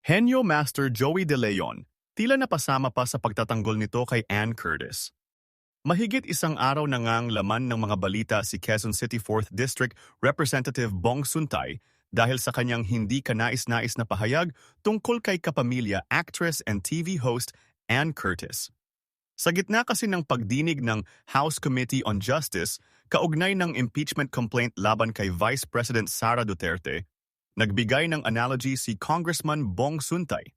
Henyo Master Joey De Leon, tila napasama pa sa pagtatanggol nito kay Ann Curtis. Mahigit isang araw na ngang laman ng mga balita si Quezon City 4th District Representative Bong Suntay dahil sa kanyang hindi kanais-nais na pahayag tungkol kay kapamilya actress and TV host Ann Curtis. Sa gitna kasi ng pagdinig ng House Committee on Justice, kaugnay ng impeachment complaint laban kay Vice President Sara Duterte, nagbigay ng analogy si Congressman Bong Suntay.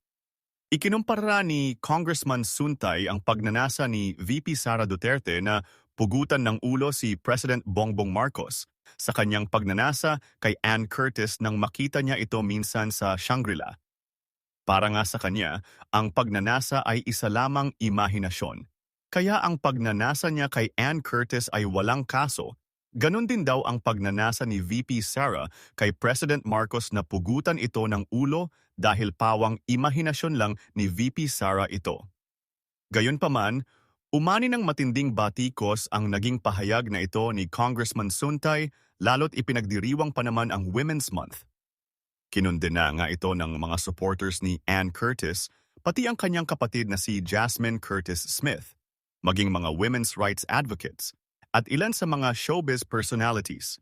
Ikinumpara ni Congressman Suntay ang pagnanasa ni VP Sara Duterte na pugutan ng ulo si President Bongbong Marcos sa kanyang pagnanasa kay Ann Curtis nang makita niya ito minsan sa Shangri-La. Para nga sa kanya, ang pagnanasa ay isa lamang imahinasyon. Kaya ang pagnanasa niya kay Ann Curtis ay walang kaso. Ganon din daw ang pagnanasa ni VP Sara kay President Marcos na pugutan ito ng ulo dahil pawang imahinasyon lang ni VP Sara ito. Gayunpaman, umani ng matinding batikos ang naging pahayag na ito ni Congressman Suntay lalo't ipinagdiriwang pa naman ang Women's Month. Kinundena nga ito ng mga supporters ni Ann Curtis, pati ang kanyang kapatid na si Jasmine Curtis Smith, maging mga women's rights advocates, at ilan sa mga showbiz personalities.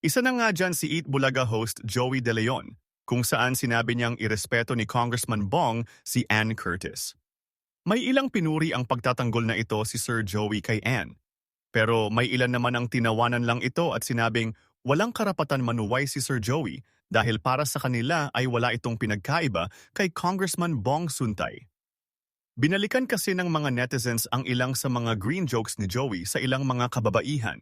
Isa na nga dyan si Eat Bulaga host Joey De Leon, kung saan sinabi niyang irespeto ni Congressman Bong si Ann Curtis. May ilang pinuri ang pagtatanggol na ito si Sir Joey kay Ann, pero may ilan naman ang tinawanan lang ito at sinabing walang karapatan manuway si Sir Joey dahil para sa kanila ay wala itong pinagkaiba kay Congressman Bong Suntay. Binalikan kasi ng mga netizens ang ilang sa mga green jokes ni Joey sa ilang mga kababaihan.